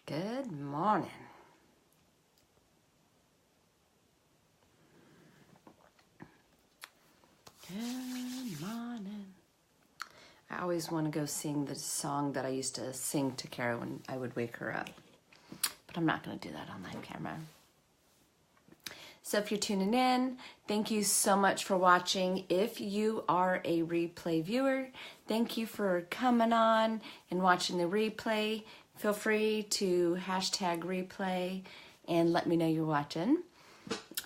Good morning. Good morning. I always want to go sing the song that I used to sing to Kara when I would wake her up. But I'm not going to do that on live camera. So if you're tuning in, thank you so much for watching. If you are a replay viewer, thank you for coming on and watching the replay. Feel free to hashtag replay and let me know you're watching.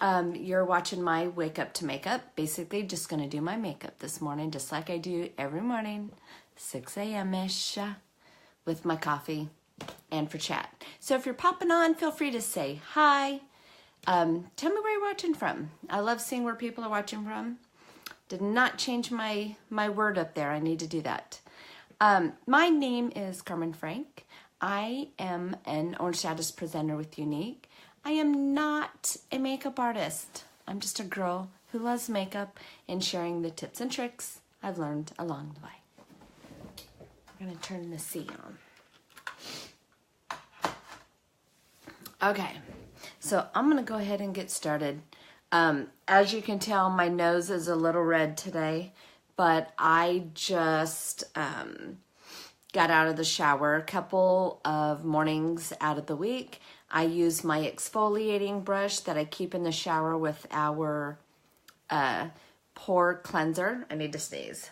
You're watching my wake up to makeup. Basically just going to do my makeup this morning, just like I do every morning, 6 a.m.-ish with my coffee and for chat. So if you're popping on, feel free to say hi. Tell me where you're watching from. I love seeing where people are watching from. Did not change my word up there. I need to do that. My name is Carmen Frank. I am an Orange Status presenter with Unique. I am not a makeup artist. I'm just a girl who loves makeup and sharing the tips and tricks I've learned along the way. I'm going to turn the C on. Okay, so I'm going to go ahead and get started. As you can tell, my nose is a little red today, but I just got out of the shower a couple of mornings out of the week. I use my exfoliating brush that I keep in the shower with our pore cleanser. I need to sneeze.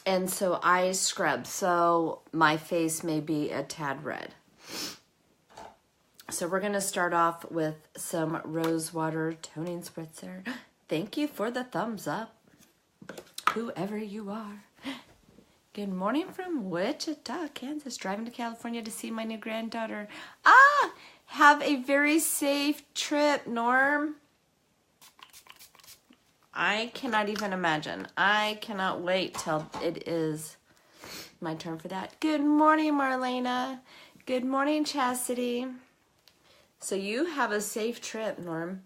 And so I scrub, so my face may be a tad red. So we're going to start off with some rose water toning spritzer. Thank you for the thumbs up, whoever you are. Good morning from Wichita, Kansas. Driving to California to see my new granddaughter. Have a very safe trip, Norm. I cannot even imagine. I cannot wait till it is my turn for that. Good morning, Marlena. Good morning, Chastity. So you have a safe trip, Norm.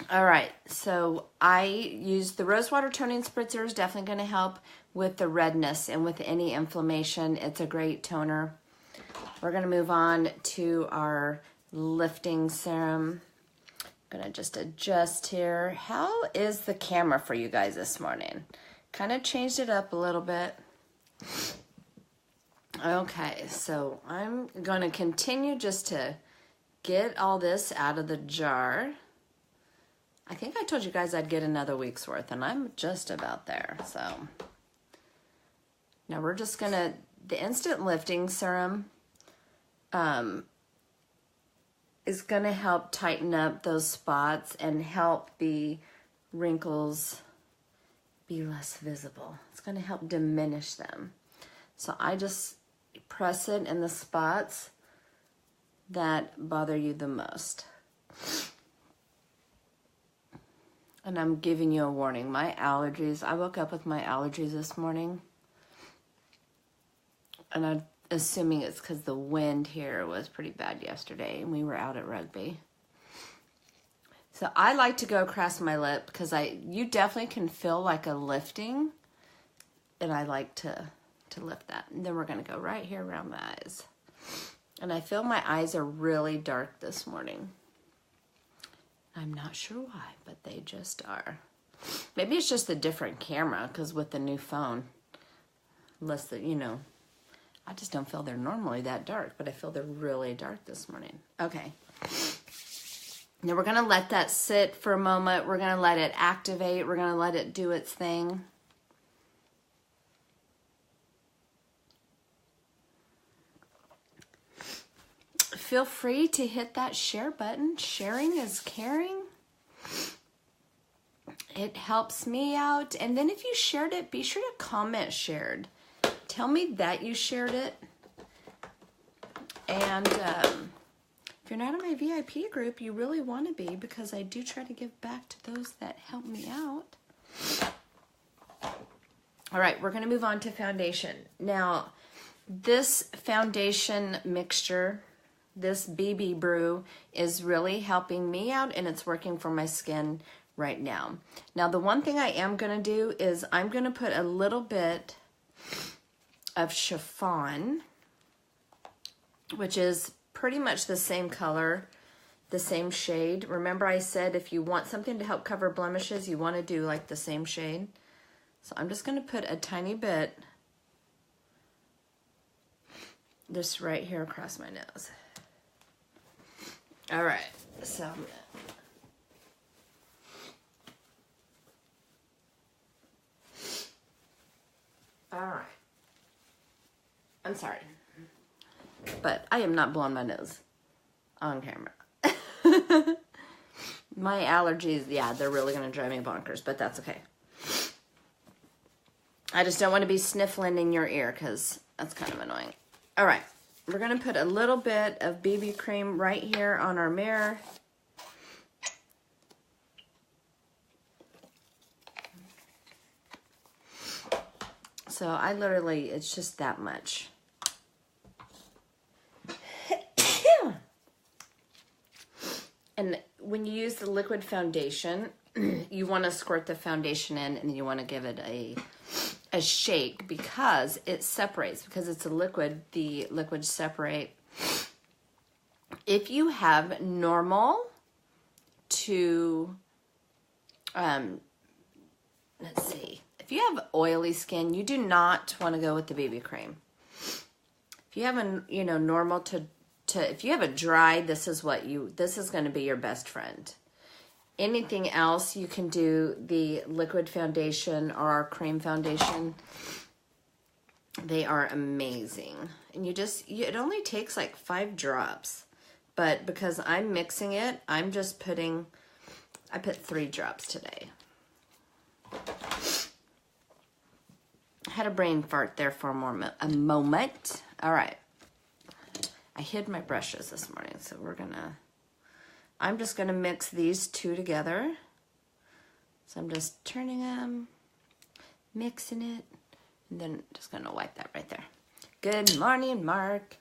All right, so I use the Rosewater Toning Spritzer. Is definitely going to help with the redness and with any inflammation. It's a great toner. We're going to move on to our lifting serum. I'm going to just adjust here. How is the camera for you guys this morning? Kind of changed it up a little bit. Okay, so I'm going to continue just to get all this out of the jar. I think I told you guys I'd get another week's worth, and I'm just about there. So now we're just gonna, the instant lifting serum is gonna help tighten up those spots and help the wrinkles be less visible. It's gonna help diminish them. So I just press it in the spots that bother you the most. And I'm giving you a warning. My allergies, I woke up with my allergies this morning. And I'm assuming it's because the wind here was pretty bad yesterday and we were out at rugby. So I like to go across my lip because you definitely can feel like a lifting. And I like to lift that. And then we're going to go right here around my eyes. And I feel my eyes are really dark this morning. I'm not sure why, but they just are. Maybe it's just a different camera, because with the new phone, unless the, I just don't feel they're normally that dark, but I feel they're really dark this morning. Okay. Now we're going to let that sit for a moment. We're going to let it activate. We're going to let it do its thing. Feel free to hit that share button. Sharing is caring. It helps me out. And then if you shared it, be sure to comment shared. Tell me that you shared it. And if you're not in my VIP group, you really want to be, because I do try to give back to those that help me out. All right, we're going to move on to foundation. Now, this foundation mixture, this BB Brew, is really helping me out, and it's working for my skin right now. Now, the one thing I am going to do is I'm going to put a little bit of chiffon which is pretty much the same color, the same shade. Remember I said if you want something to help cover blemishes, you want to do like the same shade. So I'm just going to put a tiny bit just right here across my nose. All right, so I'm gonna... All right. I'm sorry, but I am not blowing my nose on camera. My allergies, yeah, they're really gonna drive me bonkers, but that's okay. I just don't want to be sniffling in your ear because that's kind of annoying. All right, we're gonna put a little bit of BB cream right here on our mirror. So I literally, it's just that much. And when you use the liquid foundation, you want to squirt the foundation in and you want to give it a shake because it separates. Because it's a liquid, the liquids separate. If you have normal to, let's see. If you have oily skin, you do not want to go with the BB cream. If you have a, normal to if you have a dry, this is going to be your best friend. Anything else, you can do the liquid foundation or our cream foundation. They are amazing. And it only takes like 5 drops. But because I'm mixing it, I put 3 drops today. I had a brain fart there for a moment. All right. I hid my brushes this morning, so I'm just gonna mix these two together. So I'm just turning them, mixing it, and then just gonna wipe that right there. Good morning, Mark.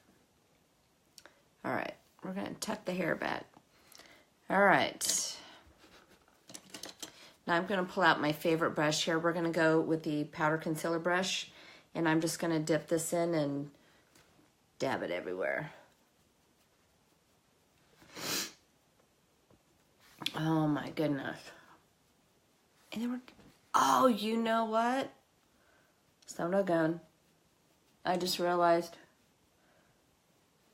All right, we're gonna tuck the hair back. All right. Now I'm gonna pull out my favorite brush here. We're gonna go with the powder concealer brush, and I'm just gonna dip this in and dab it everywhere. Oh my goodness. And then oh, you know what? Son of a gun. I just realized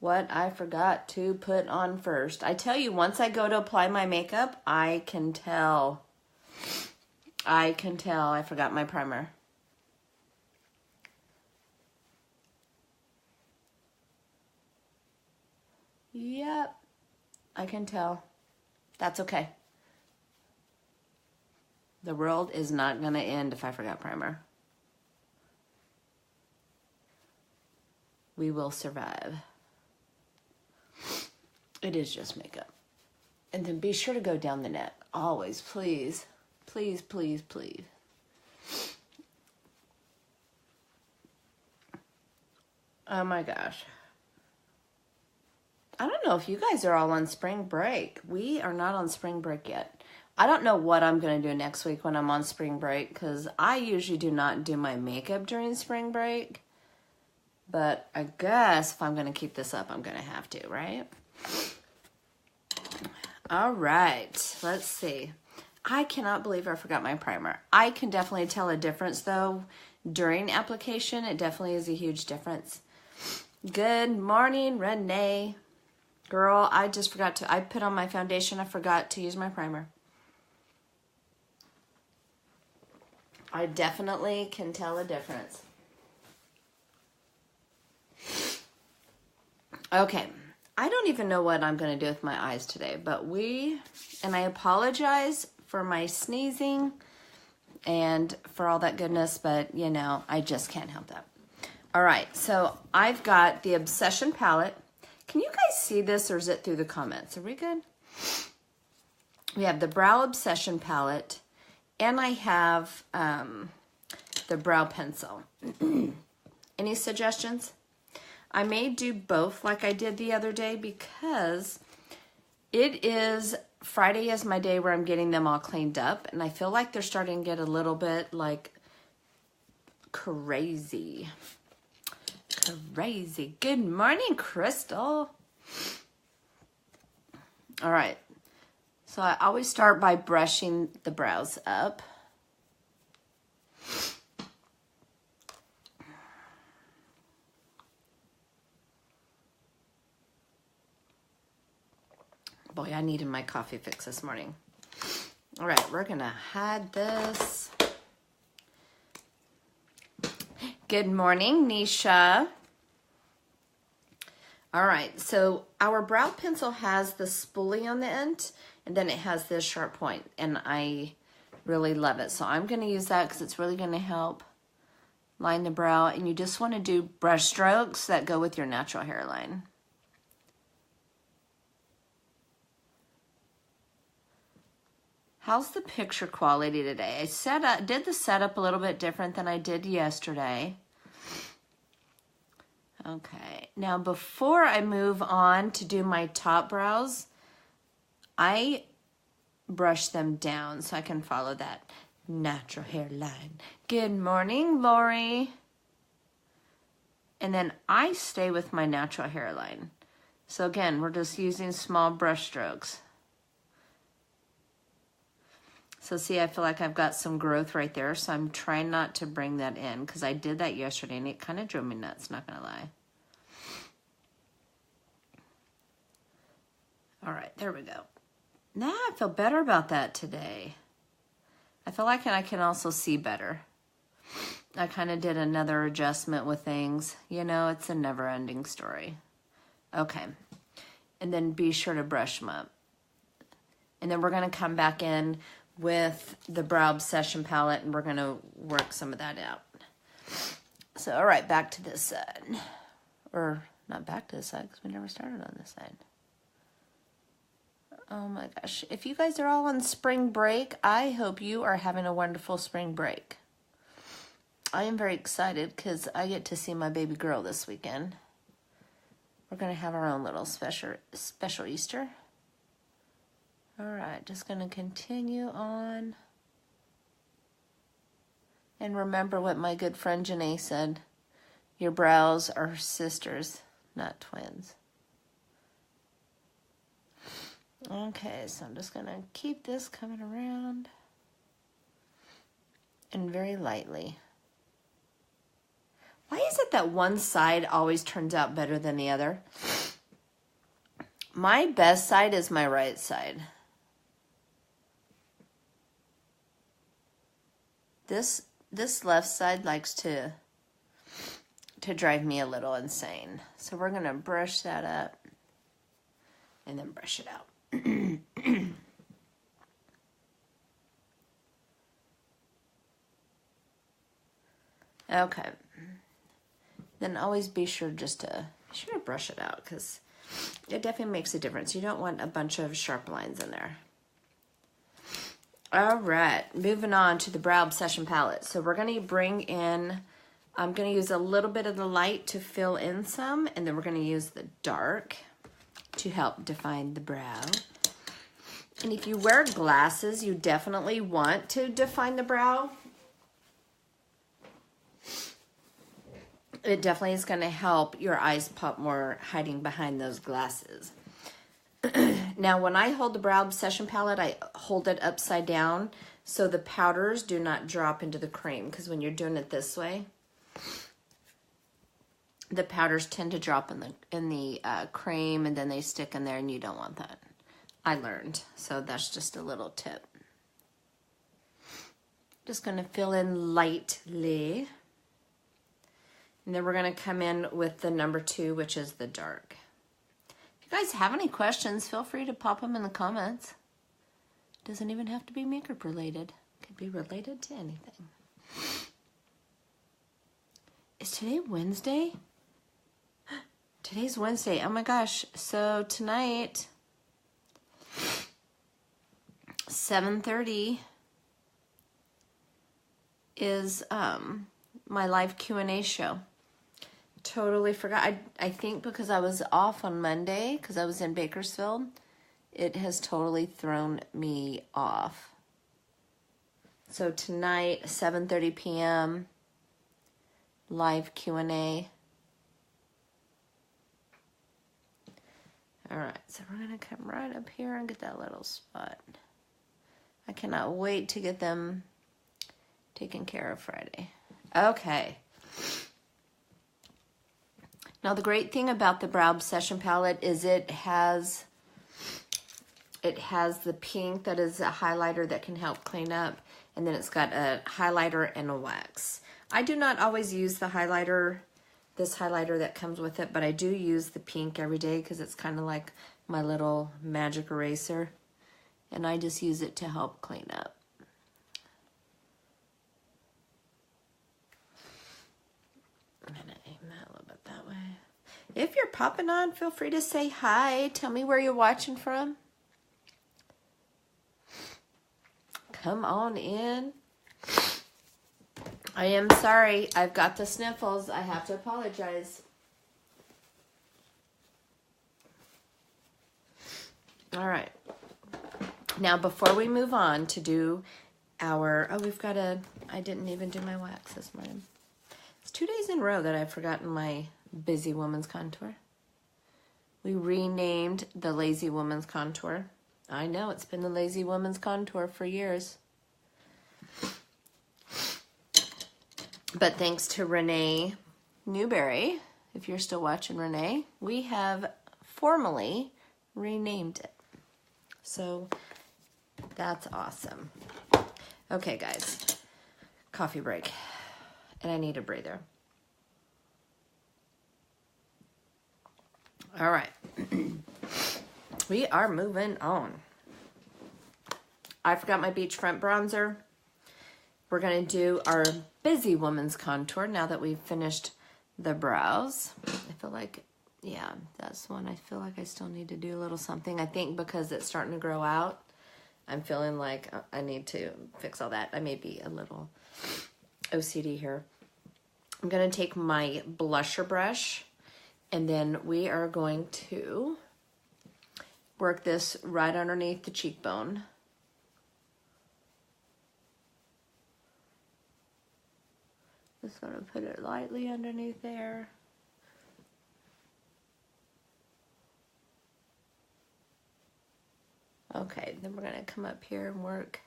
what I forgot to put on first. I tell you, once I go to apply my makeup, I can tell I forgot my primer. Yep, I can tell. That's okay. The world is not gonna end if I forgot primer. We will survive. It is just makeup. And then be sure to go down the neck. Always, please. Please, please, please. Oh my gosh. I don't know if you guys are all on spring break. We are not on spring break yet. I don't know what I'm going to do next week when I'm on spring break because I usually do not do my makeup during spring break. But I guess if I'm going to keep this up, I'm going to have to, right? All right. Let's see. I cannot believe I forgot my primer. I can definitely tell a difference, though, during application. It definitely is a huge difference. Good morning, Renee. Girl, I just forgot to, I put on my foundation. I forgot to use my primer. I definitely can tell a difference. Okay. I don't even know what I'm going to do with my eyes today, but and I apologize for my sneezing and for all that goodness, but I just can't help that. All right. So I've got the Obsession palette. Can you guys see this or is it through the comments? Are we good? We have the Brow Obsession palette and I have the brow pencil. Any suggestions? I may do both like I did the other day because Friday is my day where I'm getting them all cleaned up and I feel like they're starting to get a little bit like crazy. Crazy. Good morning, Crystal. All right. So I always start by brushing the brows up. Boy, I needed my coffee fix this morning. All right, we're gonna hide this. Good morning, Nisha. All right, so our brow pencil has the spoolie on the end, and then it has this sharp point, and I really love it. So I'm gonna use that because it's really gonna help line the brow, and you just wanna do brush strokes that go with your natural hairline. How's the picture quality today? I did the setup a little bit different than I did yesterday. Okay, now before I move on to do my top brows, I brush them down so I can follow that natural hairline. Good morning, Lori. And then I stay with my natural hairline. So again, we're just using small brush strokes. So see, I feel like I've got some growth right there, so I'm trying not to bring that in because I did that yesterday and it kind of drove me nuts, not gonna lie. All right, there we go. Now I feel better about that today. I feel like I can also see better. I kind of did another adjustment with things. You know, it's a never-ending story. Okay, and then be sure to brush them up. And then we're gonna come back in with the Brow Obsession palette, and we're going to work some of that out. So, all right, back to this side. Or, not back to this side, because we never started on this side. Oh my gosh. If you guys are all on spring break, I hope you are having a wonderful spring break. I am very excited, because I get to see my baby girl this weekend. We're going to have our own little special Easter. All right, just going to continue on. And remember what my good friend Janae said. Your brows are sisters, not twins. Okay, so I'm just going to keep this coming around. And very lightly. Why is it that one side always turns out better than the other? My best side is my right side. This left side likes to drive me a little insane. So we're going to brush that up and then brush it out. Okay. Then always be sure to brush it out because it definitely makes a difference. You don't want a bunch of sharp lines in there. All right, moving on to the Brow Obsession palette. So we're going to bring in, I'm going to use a little bit of the light to fill in some, and then we're going to use the dark to help define the brow. And if you wear glasses, you definitely want to define the brow. It definitely is going to help your eyes pop more hiding behind those glasses. Now, when I hold the Brow Obsession palette, I hold it upside down so the powders do not drop into the cream. Because when you're doing it this way, the powders tend to drop in the cream, and then they stick in there, and you don't want that. I learned, so that's just a little tip. Just going to fill in lightly. And then we're going to come in with the number 2, which is the dark. If you guys have any questions, feel free to pop them in the comments. Doesn't even have to be makeup related. It could be related to anything. Is today Wednesday? Today's Wednesday. Oh my gosh. So tonight, 7:30 is my live Q&A show. Totally forgot. I think because I was off on Monday, because I was in Bakersfield, it has totally thrown me off. So tonight, 7:30 p.m., live Q&A. All right, so we're gonna come right up here and get that little spot. I cannot wait to get them taken care of Friday. Okay. Now the great thing about the Brow Obsession palette is it has the pink that is a highlighter that can help clean up, and then it's got a highlighter and a wax. I do not always use the highlighter, this highlighter that comes with it, but I do use the pink every day because it's kind of like my little magic eraser, and I just use it to help clean up. I'm gonna aim that a little bit that way. If you're popping on, feel free to say hi. Tell me where you're watching from. Come on in. I am sorry. I've got the sniffles. I have to apologize. All right. Now, before we move on to do our... Oh, we've got a... I didn't even do my wax this morning. It's 2 days in a row that I've forgotten my Busy Woman's Contour. We renamed the Lazy Woman's Contour. I know, it's been the Lazy Woman's Contour for years. But thanks to Renee Newberry, if you're still watching Renee, we have formally renamed it. So that's awesome. Okay, guys, coffee break. And I need a breather. All right. We are moving on. I forgot my beachfront bronzer. We're going to do our Busy Woman's Contour now that we've finished the brows. I feel like, yeah, that's one I feel like I still need to do a little something. I think because it's starting to grow out, I'm feeling like I need to fix all that. I may be a little OCD here. I'm going to take my blusher brush, and then we are going to work this right underneath the cheekbone. Just going to put it lightly underneath there. Okay, then we're going to come up here and work.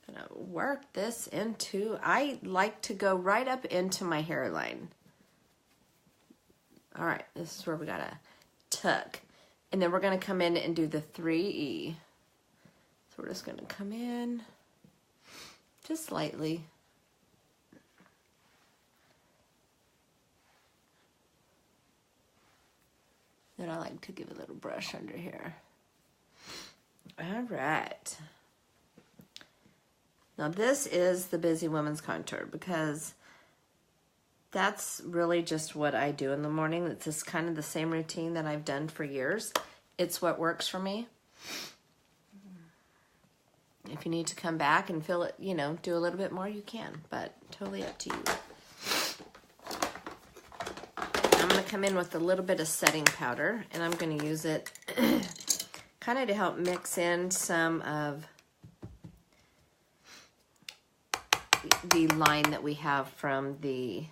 Gonna work this into, I like to go right up into my hairline. All right, this is where we gotta tuck. And then we're gonna come in and do the 3E. So we're just gonna come in just slightly. Then I like to give a little brush under here. All right. Now this is the Busy Woman's Contour because that's really just what I do in the morning. It's just kind of the same routine that I've done for years. It's what works for me. If you need to come back and feel it, you know, do a little bit more, you can, but totally up to you. I'm going to come in with a little bit of setting powder, and I'm going to use it kind of to help mix in some of the line that we have from the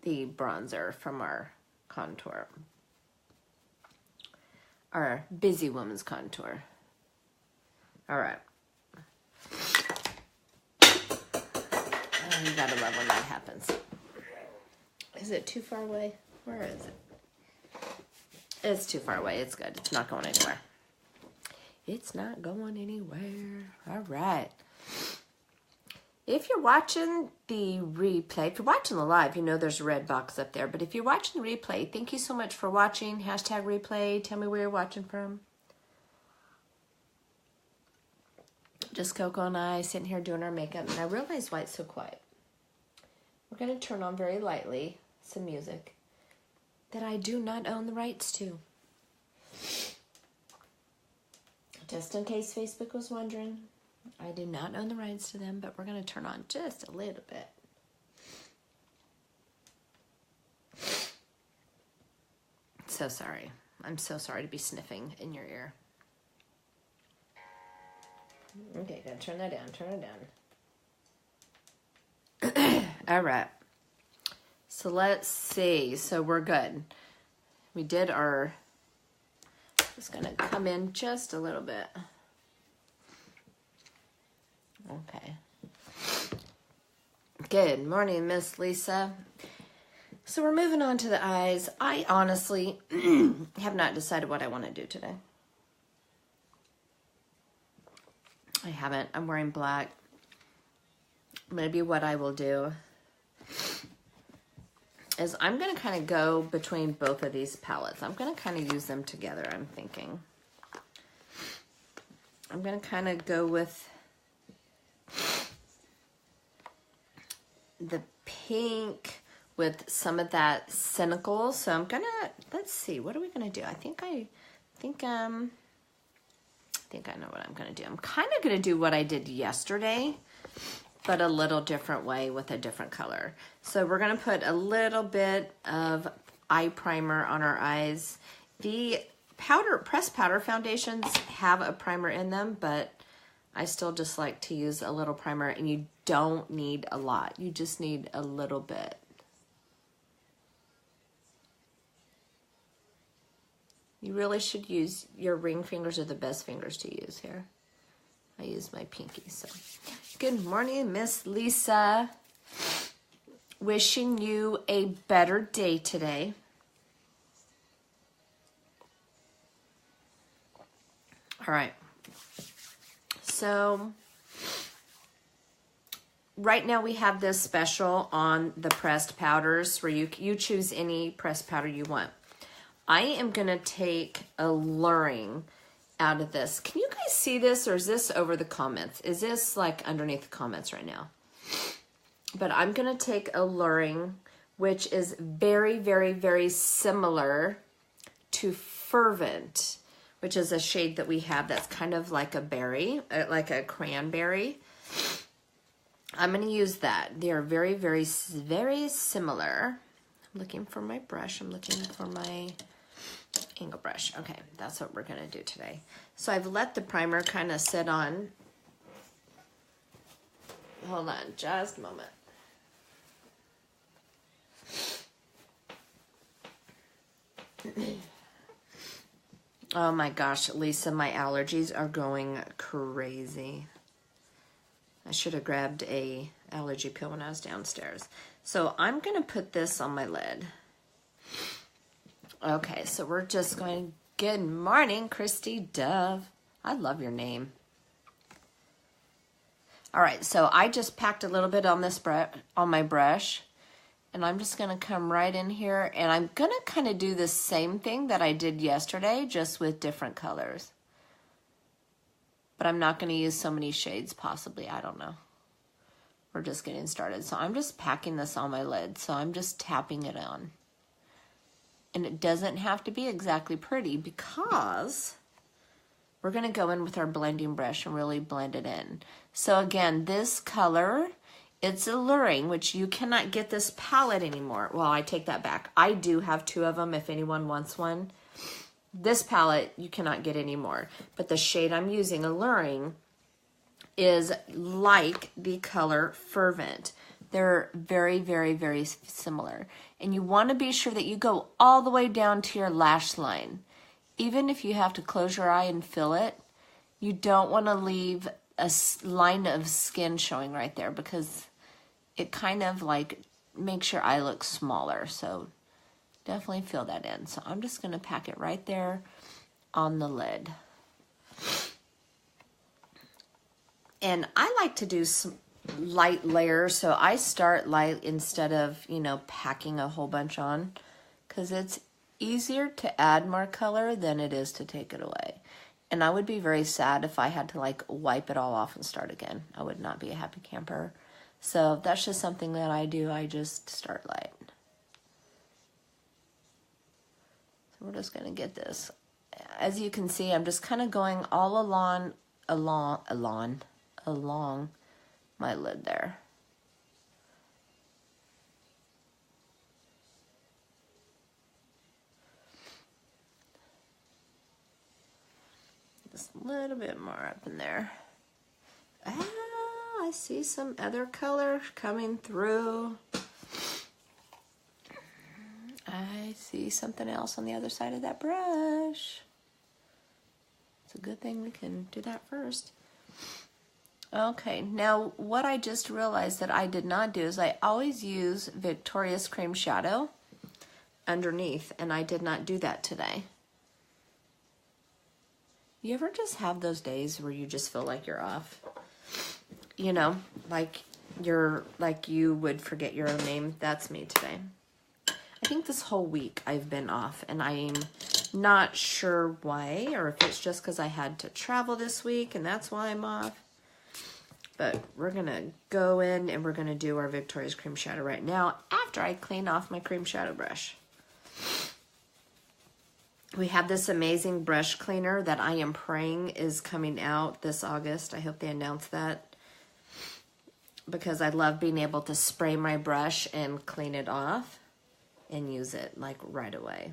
bronzer from our contour, our Busy Woman's Contour. All right. Oh, you gotta love when that happens. Is it too far away? Where is it? It's too far away. It's good. It's not going anywhere. It's not going anywhere. All right. If you're watching the replay, if you're watching the live, you know there's a red box up there. But if you're watching the replay, thank you so much for watching. Hashtag replay. Tell me where you're watching from. Just Coco and I sitting here doing our makeup. And I realize why it's so quiet. We're going to turn on very lightly some music that I do not own the rights to. Just in case Facebook was wondering, I do not own the rights to them, but we're going to turn on just a little bit. So sorry. I'm so sorry to be sniffing in your ear. Okay, gotta turn that down, turn it down. All right. So let's see. So we're good. We did our, just gonna come in just a little bit. Okay. Good morning, Miss Lisa. So we're moving on to the eyes. I honestly have not decided what I want to do today. I haven't. I'm wearing black. Maybe what I will do is I'm going to kind of go between both of these palettes. I'm going to kind of use them together, I'm thinking. I'm going to kind of go with the pink with some of that cynical. So I'm going to, let's see, what are we going to do? I think I know what I'm going to do. I'm kind of going to do what I did yesterday, but a little different way with a different color. So we're going to put a little bit of eye primer on our eyes. The pressed powder foundations have a primer in them, but I still just like to use a little primer, and you don't need a lot. You just need a little bit. You really should use your ring fingers, are the best fingers to use here. I use my pinky, so. Good morning, Miss Lisa. Wishing you a better day today. All right. So, right now we have this special on the pressed powders where you choose any pressed powder you want. I am going to take Alluring out of this. Can you guys see this, or is this over the comments? Is this like underneath the comments right now? But I'm going to take Alluring, which is very, very, very similar to Fervent, which is a shade that we have that's kind of like a berry, like a cranberry. I'm going to use that. They are very, very, very similar. I'm looking for my brush. I'm looking for my angle brush. Okay, that's what we're going to do today. So I've let the primer kind of sit on. Hold on just a moment. Oh my gosh, Lisa, my allergies are going crazy. I should have grabbed a allergy pill when I was downstairs. So I'm going to put this on my lid. Okay, so we're just going, good morning, Christy Dove. I love your name. All right, so I just packed a little bit on this on my brush, and I'm just going to come right in here, and I'm going to kind of do the same thing that I did yesterday, just with different colors. But I'm not going to use so many shades, possibly. I don't know. We're just getting started. So I'm just packing this on my lid, so I'm just tapping it on. And it doesn't have to be exactly pretty, because we're going to go in with our blending brush and really blend it in. So again, this color, it's Alluring, which you cannot get this palette anymore. Well, I take that back. I do have two of them if anyone wants one. This palette you cannot get anymore. But the shade I'm using, Alluring, is like the color Fervent. They're very, very, very similar. And you want to be sure that you go all the way down to your lash line. Even if you have to close your eye and fill it, you don't want to leave a line of skin showing right there, because it kind of like makes your eye look smaller. So definitely fill that in. So I'm just going to pack it right there on the lid. And I like to do some light layers, so I start light instead of, you know, packing a whole bunch on, because it's easier to add more color than it is to take it away. And I would be very sad if I had to like wipe it all off and start again. I would not be a happy camper. So that's just something that I do. I just start light. So we're just going to get this. As you can see, I'm just kind of going all along my lid there. Just a little bit more up in there. Ah, I see some other color coming through. I see something else on the other side of that brush. It's a good thing we can do that first. Okay, now what I just realized that I did not do is I always use Victoria's Cream Shadow underneath, and I did not do that today. You ever just have those days where you just feel like you're off? You know, like you would forget your own name. That's me today. I think this whole week I've been off, and I'm not sure why, or if it's just because I had to travel this week and that's why I'm off. But we're gonna go in and we're gonna do our Victoria's Cream Shadow right now after I clean off my cream shadow brush. We have this amazing brush cleaner that I am praying is coming out this August. I hope they announce that, because I love being able to spray my brush and clean it off and use it like right away.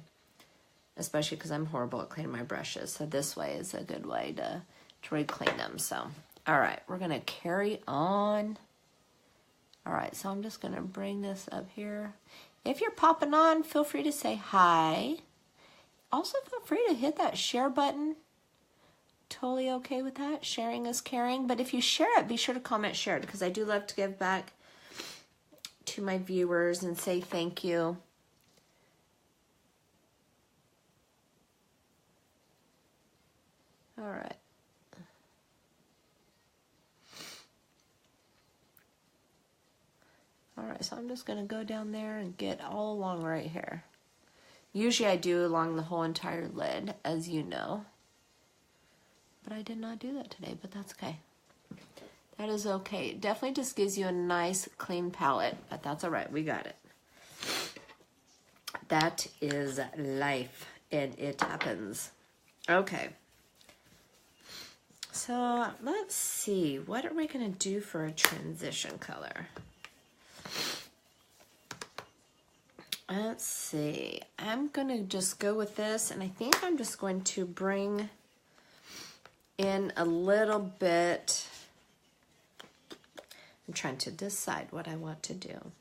Especially because I'm horrible at cleaning my brushes. So this way is a good way to re-clean them. So, all right, we're gonna carry on. All right, so I'm just gonna bring this up here. If you're popping on, feel free to say hi. Also feel free to hit that share button. Totally okay with that. Sharing is caring. But if you share it, be sure to comment shared, because I do love to give back to my viewers and say thank you. All right. All right, so I'm just going to go down there and get all along right here. Usually I do along the whole entire lid, as you know. But I did not do that today, but that's okay. That is okay. It definitely just gives you a nice, clean palette, but that's all right. We got it. That is life, and it happens. Okay. So let's see. What are we going to do for a transition color? Let's see. I'm going to just go with this, and I think I'm just going to bring in a little bit. I'm trying to decide what I want to do.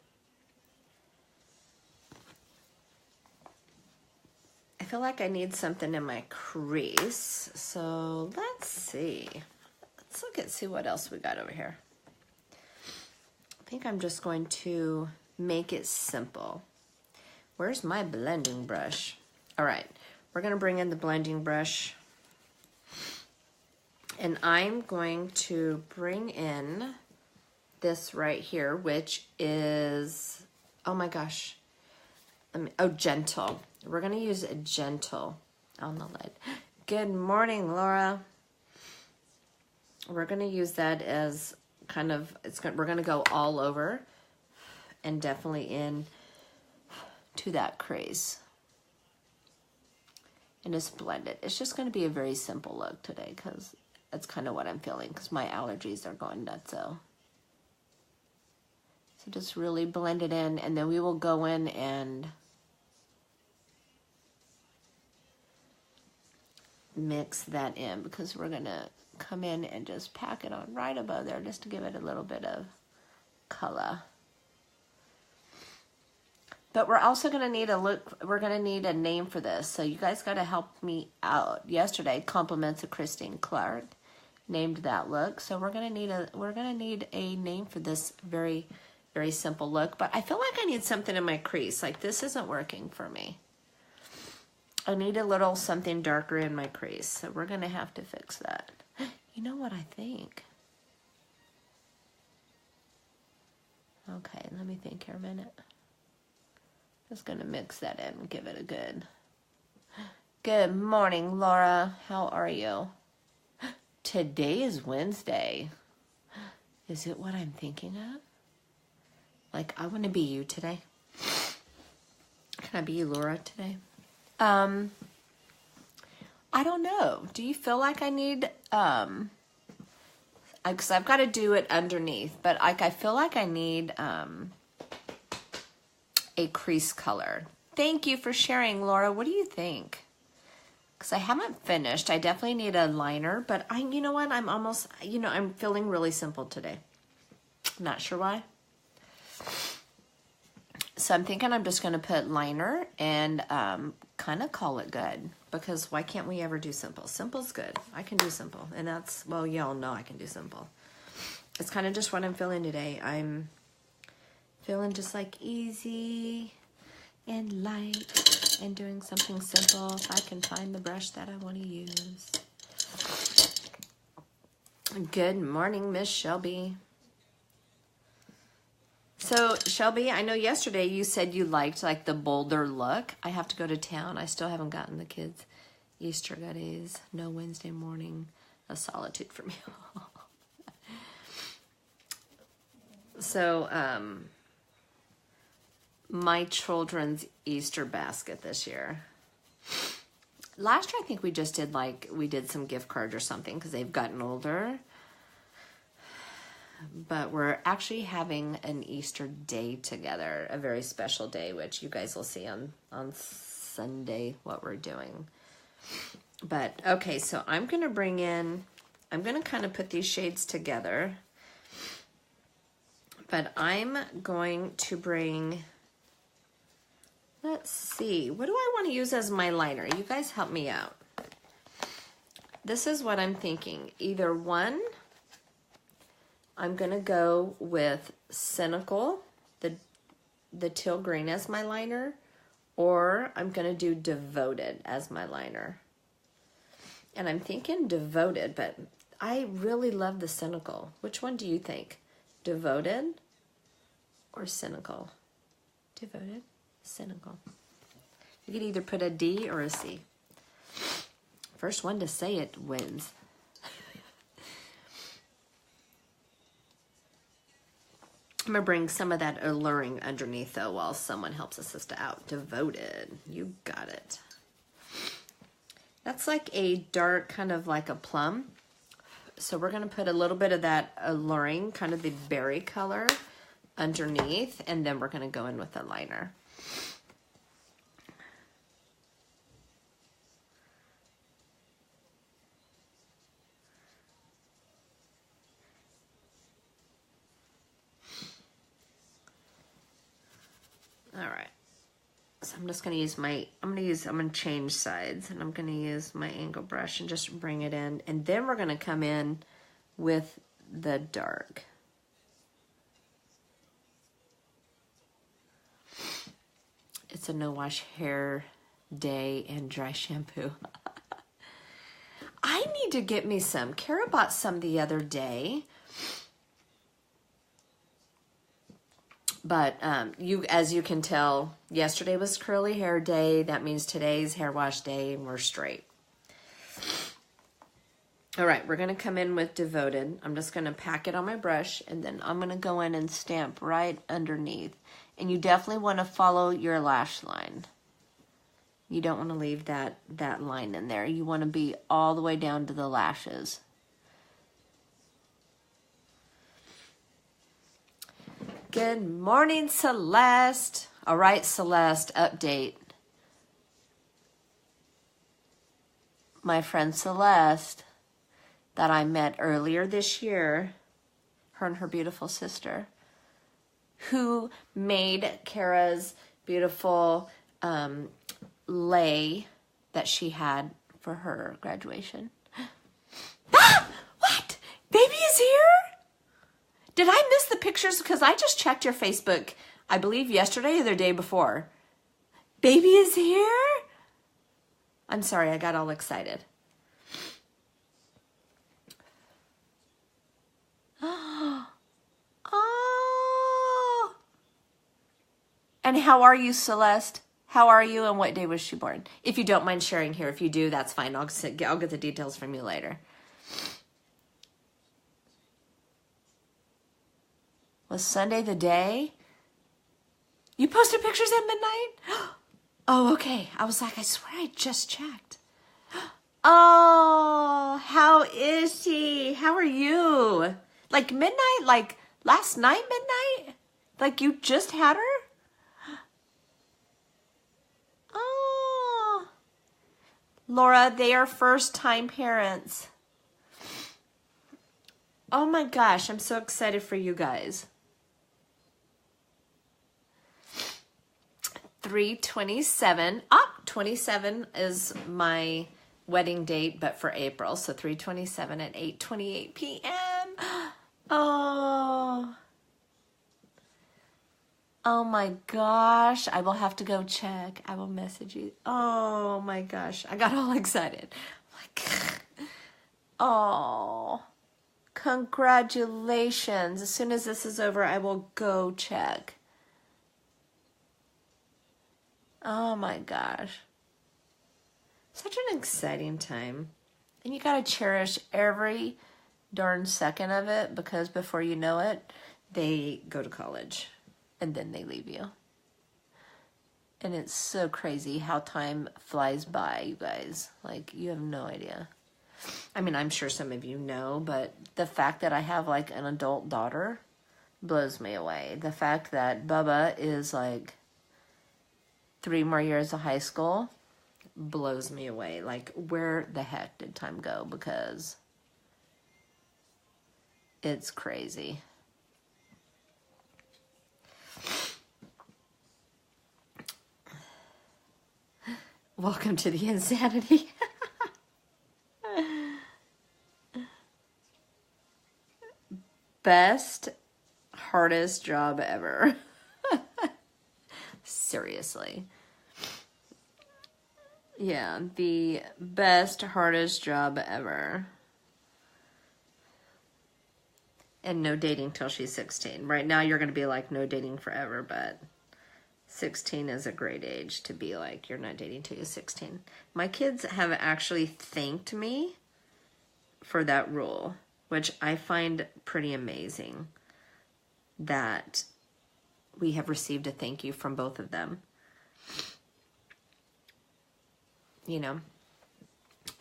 I feel like I need something in my crease, so let's see. Let's look and see what else we got over here. I think I'm just going to make it simple. Where's my blending brush? All right, we're gonna bring in the blending brush, and I'm going to bring in this right here, which is, oh my gosh, Gentle. We're gonna use a Gentle on the lid. Good morning, Laura. We're gonna use that as kind of, we're gonna go all over and definitely in to that crease and just blend it. It's just going to be a very simple look today, because that's kind of what I'm feeling, because my allergies are going nuts. So just really blend it in, and then we will go in and mix that in, because we're going to come in and just pack it on right above there just to give it a little bit of color. But we're also going to need we're going to need a name for this. So you guys got to help me out. Yesterday, Compliments of Christine Clark named that look. So we're going to need a name for this very, very simple look. But I feel like I need something in my crease. Like, this isn't working for me. I need a little something darker in my crease. So we're going to have to fix that. You know what I think? Okay, let me think here a minute. Just gonna mix that in and give it a good morning, Laura. How are you? Today is Wednesday. Is it what I'm thinking of? Like, I want to be you today. Can I be you, Laura, today? I don't know. Do you feel like I need, because I've got to do it underneath, but like, I feel like I need, a crease color. Thank you for sharing, Laura. What do you think? Because I haven't finished. I definitely need a liner, but you know what? I'm almost, I'm feeling really simple today. I'm not sure why. So I'm thinking I'm just going to put liner and kind of call it good, because why can't we ever do simple? Simple's good. I can do simple, and that's, well, y'all know I can do simple. It's kind of just what I'm feeling today. I'm feeling just like easy and light and doing something simple if I can find the brush that I want to use. Good morning, Miss Shelby. So, Shelby, I know yesterday you said you liked like the bolder look. I have to go to town. I still haven't gotten the kids' Easter goodies. No Wednesday morning of solitude for me. So, my children's Easter basket this year. Last year, I think we just did we did some gift cards or something because they've gotten older. But we're actually having an Easter day together, a very special day, which you guys will see on Sunday what we're doing. But, okay, so I'm going to kind of put these shades together. But I'm going to bring, let's see, what do I want to use as my liner? You guys help me out. This is what I'm thinking. Either one, I'm going to go with Cynical, the teal green as my liner, or I'm going to do Devoted as my liner. And I'm thinking Devoted, but I really love the Cynical. Which one do you think? Devoted or Cynical? Devoted, Cynical. You could either put a D or a C. First one to say it wins. I'm going to bring some of that Alluring underneath, though, while someone helps a sister out. Devoted. You got it. That's like a dark, kind of like a plum. So we're going to put a little bit of that Alluring, kind of the berry color, underneath, and then we're going to go in with the liner. All right, so I'm just going to use I'm going to change sides, and I'm going to use my angle brush and just bring it in. And then we're going to come in with the dark. It's a no wash hair day and dry shampoo. I need to get me some. Kara bought some the other day. But as you can tell, yesterday was curly hair day. That means today's hair wash day, and we're straight. All right, we're going to come in with Devoted. I'm just going to pack it on my brush, and then I'm going to go in and stamp right underneath. And you definitely want to follow your lash line. You don't want to leave that line in there. You want to be all the way down to the lashes. Good morning, Celeste. All right, Celeste, update. My friend Celeste that I met earlier this year, her and her beautiful sister, who made Kara's beautiful lei that she had for her graduation. Ah! What? Baby is here? Did I miss the pictures? Because I just checked your Facebook, I believe yesterday or the day before. Baby is here? I'm sorry, I got all excited. Oh. And how are you, Celeste? How are you, and what day was she born? If you don't mind sharing here. If you do, that's fine. I'll get the details from you later. Was Sunday the day? You posted pictures at midnight? Oh, okay. I was like, I swear I just checked. Oh, how is she? How are you? Like midnight? Like last night midnight? Like you just had her? Oh. Laura, they are first-time parents. Oh my gosh, I'm so excited for you guys. 3/27. Oh, 27 is my wedding date, but for April. So 3/27 at 8:28 p.m. Oh. Oh my gosh. I will have to go check. I will message you. Oh my gosh. I got all excited. Like, oh. Congratulations. As soon as this is over, I will go check. Oh my gosh. Such an exciting time. And you gotta cherish every darn second of it, because before you know it, they go to college and then they leave you. And it's so crazy how time flies by, you guys. Like, you have no idea. I mean, I'm sure some of you know, but the fact that I have like an adult daughter blows me away. The fact that Bubba is like 3 more years of high school blows me away. Like, where the heck did time go? Because it's crazy. Welcome to the insanity. Best, hardest job ever. Seriously. Yeah, the best, hardest job ever. And no dating till she's 16. Right now you're going to be like, no dating forever, but 16 is a great age to be like, you're not dating till you're 16. My kids have actually thanked me for that rule, which I find pretty amazing that we have received a thank you from both of them. You know?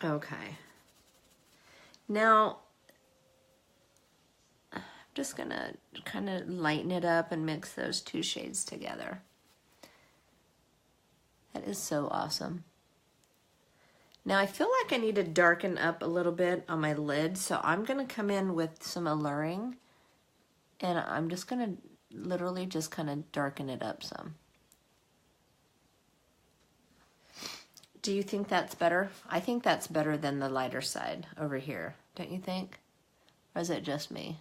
Okay. Now, I'm just going to kind of lighten it up and mix those 2 shades together. That is so awesome. Now I feel like I need to darken up a little bit on my lid, so I'm going to come in with some Alluring, and I'm just going to literally just kind of darken it up some. Do you think that's better? I think that's better than the lighter side over here, don't you think? Or is it just me?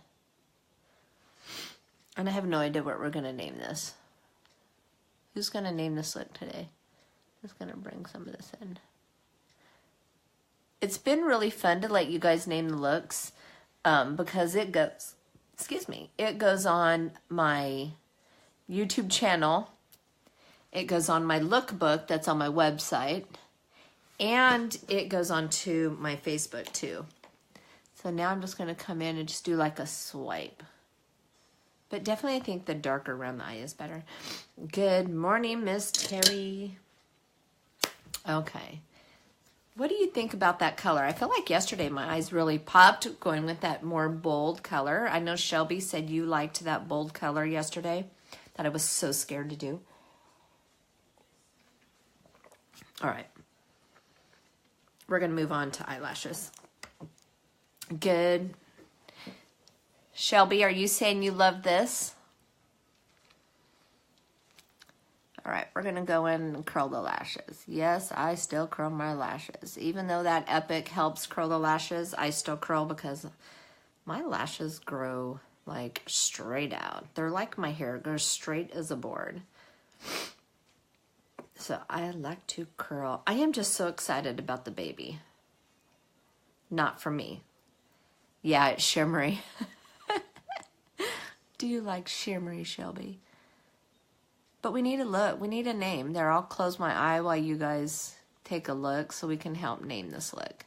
And I have no idea what we're going to name this. Who's going to name this look today? Who's going to bring some of this in? It's been really fun to let you guys name the looks, because it goes, it goes on my YouTube channel, it goes on my lookbook that's on my website, and it goes on to my Facebook too. So now I'm just going to come in and just do like a swipe. But definitely I think the darker around the eye is better. Good morning, Miss Terry. Okay. What do you think about that color? I feel like yesterday my eyes really popped going with that more bold color. I know Shelby said you liked that bold color yesterday that I was so scared to do. All right. We're going to move on to eyelashes. Good. Shelby, are you saying you love this? All right, we're going to go in and curl the lashes. Yes, I still curl my lashes. Even though that Epic helps curl the lashes, I still curl because my lashes grow like straight out. They're like my hair, it goes straight as a board. So I like to curl. I am just so excited about the baby. Not for me. Yeah, it's shimmery. Do you like shimmery, Shelby? But we need a look. We need a name. There, I'll close my eye while you guys take a look so we can help name this look.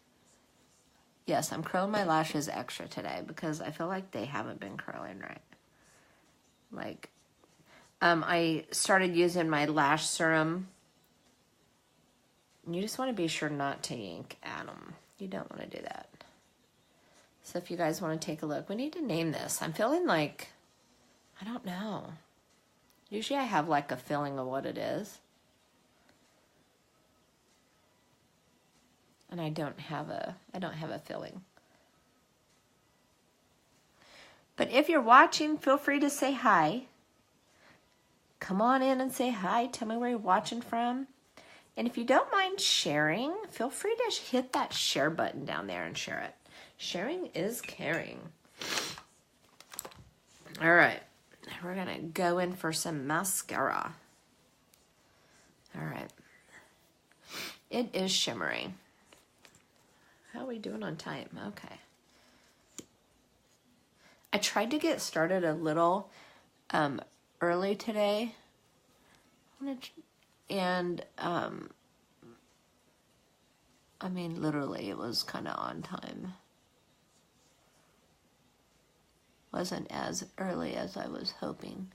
Yes, I'm curling my lashes extra today because I feel like they haven't been curling right. Like, I started using my lash serum. You just want to be sure not to yank at them. You don't want to do that. So if you guys want to take a look, we need to name this. I'm feeling like, I don't know. Usually I have like a feeling of what it is. And I don't have a feeling. But if you're watching, feel free to say hi. Come on in and say hi. Tell me where you're watching from. And if you don't mind sharing, feel free to hit that share button down there and share it. Sharing is caring. All right. We're going to go in for some mascara. All right. It is shimmering. How are we doing on time? Okay. I tried to get started a little early today. And, I mean, literally, it was kind of on time. Wasn't as early as I was hoping.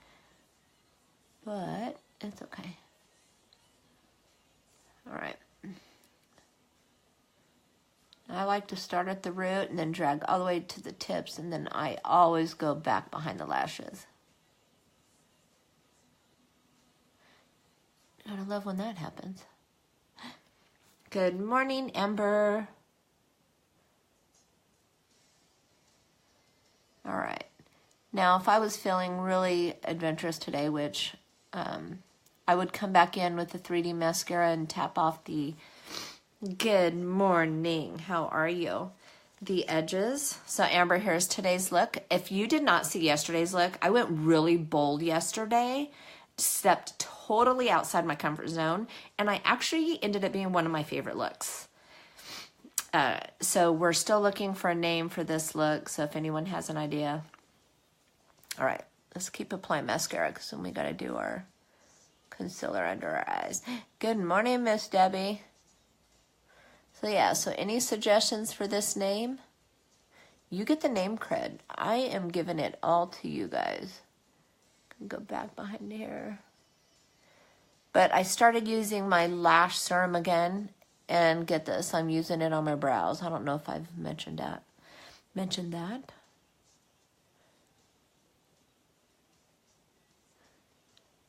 But it's okay. All right. I like to start at the root and then drag all the way to the tips, and then I always go back behind the lashes. I love when that happens. Good morning, Amber. All right. Now, if I was feeling really adventurous today, which I would come back in with the 3D mascara and tap off the good morning. How are you? The edges. So Amber, here's today's look. If you did not see yesterday's look, I went really bold yesterday, stepped totally outside my comfort zone, and I actually ended up being one of my favorite looks. So we're still looking for a name for this look, so if anyone has an idea. All right, let's keep applying mascara because then we got to do our concealer under our eyes. Good morning, Miss Debbie. So yeah, so any suggestions for this name? You get the name cred. I am giving it all to you guys. Go back behind here. But I started using my lash serum again, and get this, I'm using it on my brows. I don't know if I've mentioned that.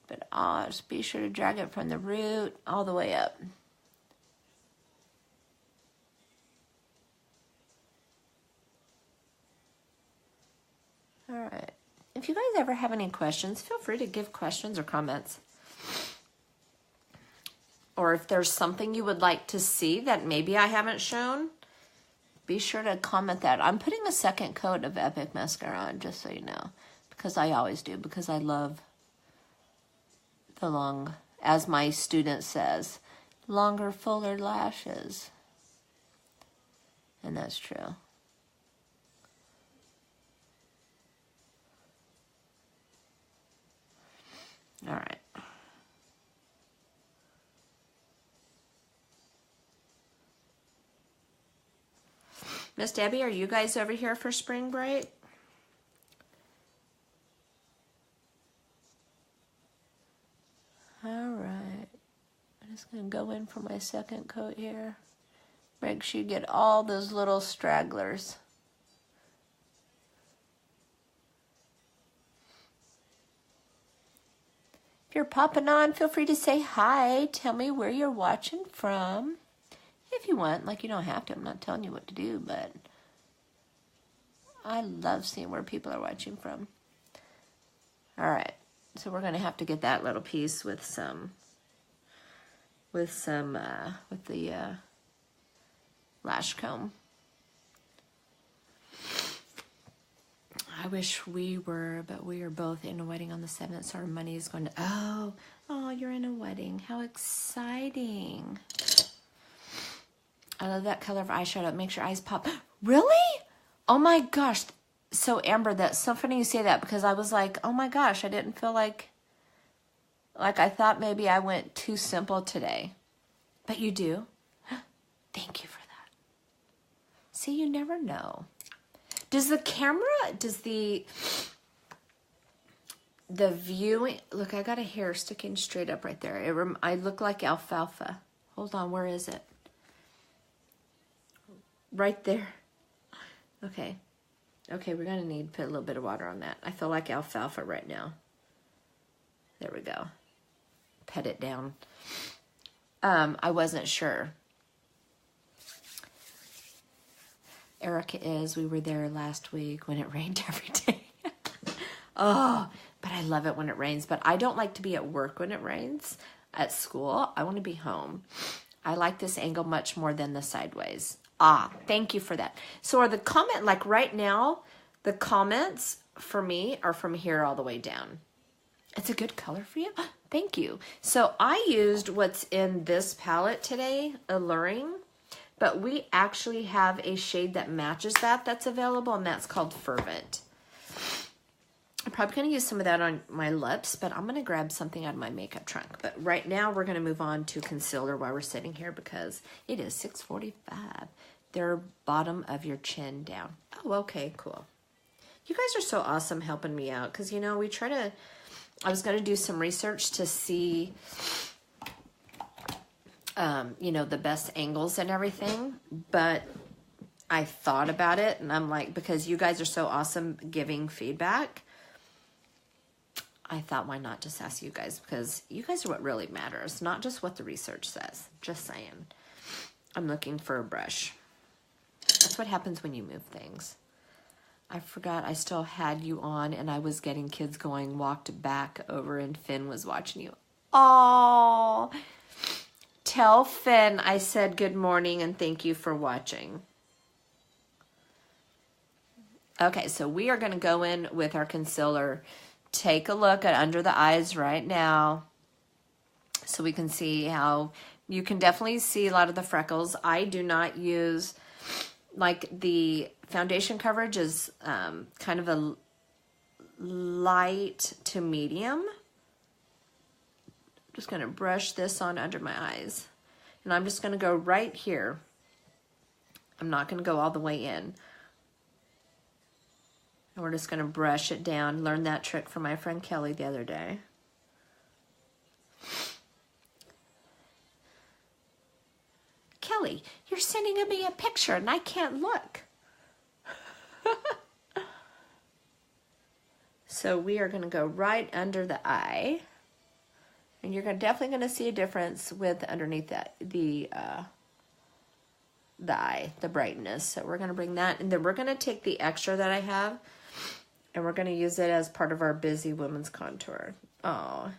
But I'll just be sure to drag it from the root all the way up. All right. If you guys ever have any questions, feel free to give questions or comments. Or if there's something you would like to see that maybe I haven't shown, be sure to comment that. I'm putting a second coat of Epic Mascara on, just so you know. Because I always do, because I love the long, as my student says, longer, fuller lashes. And that's true. All right. Miss Debbie, are you guys over here for spring break? All right. I'm just going to go in for my second coat here. Make sure you get all those little stragglers. If you're popping on, feel free to say hi. Tell me where you're watching from. If you want, like, you don't have to. I'm not telling you what to do, but I love seeing where people are watching from. All right, so we're gonna have to get that little piece with the lash comb. I wish we were, but we are both in a wedding on the 7th, so our money is going to, oh, you're in a wedding. How exciting. I love that color of eyeshadow. It makes your eyes pop. Really? Oh my gosh. So Amber, that's so funny you say that, because I was like, oh my gosh, I didn't feel like I thought maybe I went too simple today. But you do. Thank you for that. See, you never know. Does the camera, the viewing, look, I got a hair sticking straight up right there. I look like alfalfa. Hold on, where is it? Right there. Okay. Okay, we're going to need to put a little bit of water on that. I feel like alfalfa right now. There we go. Pet it down. I wasn't sure. Erica we were there last week when it rained every day. Oh, but I love it when it rains. But I don't like to be at work when it rains. At school, I want to be home. I like this angle much more than the sideways. Ah, thank you for that. So are the comment, like right now, the comments for me are from here all the way down. It's a good color for you. Thank you. So I used what's in this palette today, Alluring, but we actually have a shade that matches that that's available, and that's called Fervent. I'm probably going to use some of that on my lips, but I'm going to grab something out of my makeup trunk. But right now, we're going to move on to concealer while we're sitting here because it is 6:45. They're bottom of your chin down. Oh, okay, cool. You guys are so awesome helping me out because, you know, we try to... I was going to do some research to see, you know, the best angles and everything, but I thought about it, and I'm like, because you guys are so awesome giving feedback, I thought, why not just ask you guys? Because you guys are what really matters, not just what the research says. Just saying. I'm looking for a brush. That's what happens when you move things. I forgot I still had you on, and I was getting kids going, walked back over, and Finn was watching you. Oh, tell Finn I said good morning and thank you for watching. Okay, so we are going to go in with our concealer. Take a look at under the eyes right now so we can see how you can definitely see a lot of the freckles. I do not use, like, the foundation coverage is kind of a light to medium. Just going to brush this on under my eyes. And I'm just going to go right here. I'm not going to go all the way in. And we're just going to brush it down. Learned that trick from my friend Kelly the other day. Kelly, you're sending me a picture and I can't look. So we are going to go right under the eye. And you're definitely going to see a difference with underneath the eye, the brightness. So we're going to bring that. And then we're going to take the extra that I have, and we're going to use it as part of our Busy Women's Contour. Oh,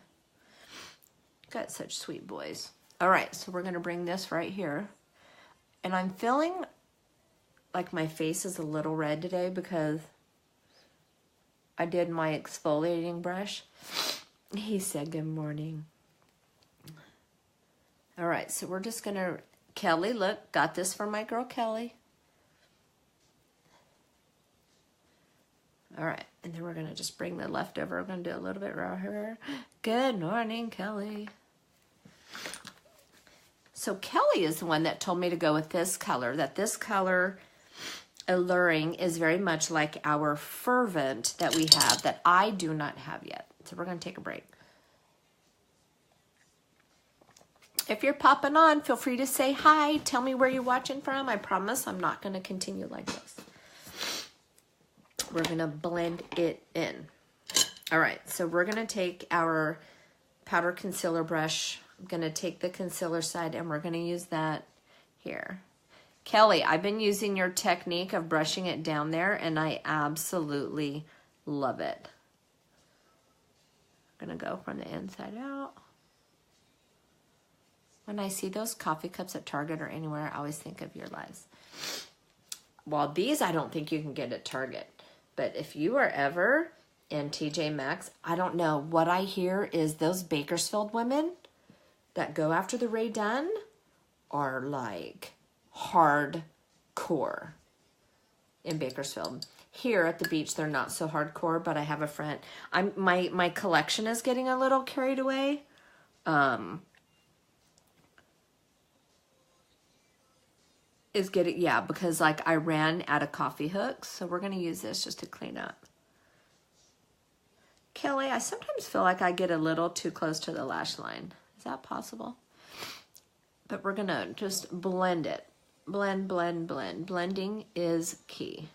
got such sweet boys. All right, so we're going to bring this right here. And I'm feeling like my face is a little red today because I did my exfoliating brush. He said good morning. All right, so we're just going to, Kelly, look, got this from my girl Kelly. All right, and then we're going to just bring the leftover. We're going to do a little bit right here. Good morning, Kelly. So Kelly is the one that told me to go with this color, that this color, Alluring, is very much like our Fervent that we have that I do not have yet. So we're going to take a break. If you're popping on, feel free to say hi. Tell me where you're watching from. I promise I'm not going to continue like this. We're going to blend it in. All right, so we're going to take our powder concealer brush. I'm going to take the concealer side, and we're going to use that here. Kelly, I've been using your technique of brushing it down there, and I absolutely love it. I'm going to go from the inside out. When I see those coffee cups at Target or anywhere, I always think of your lives. Well, these I don't think you can get at Target. But if you are ever in TJ Maxx, I don't know. What I hear is those Bakersfield women that go after the Rae Dunn are like hardcore in Bakersfield. Here at the beach, they're not so hardcore, but I have a friend. My collection is getting a little carried away. Because like I ran out of coffee hooks, so we're gonna use this just to clean up. Kelly, I sometimes feel like I get a little too close to the lash line. Is that possible? But we're gonna just blend it. Blend, blend, blend. Blending is key.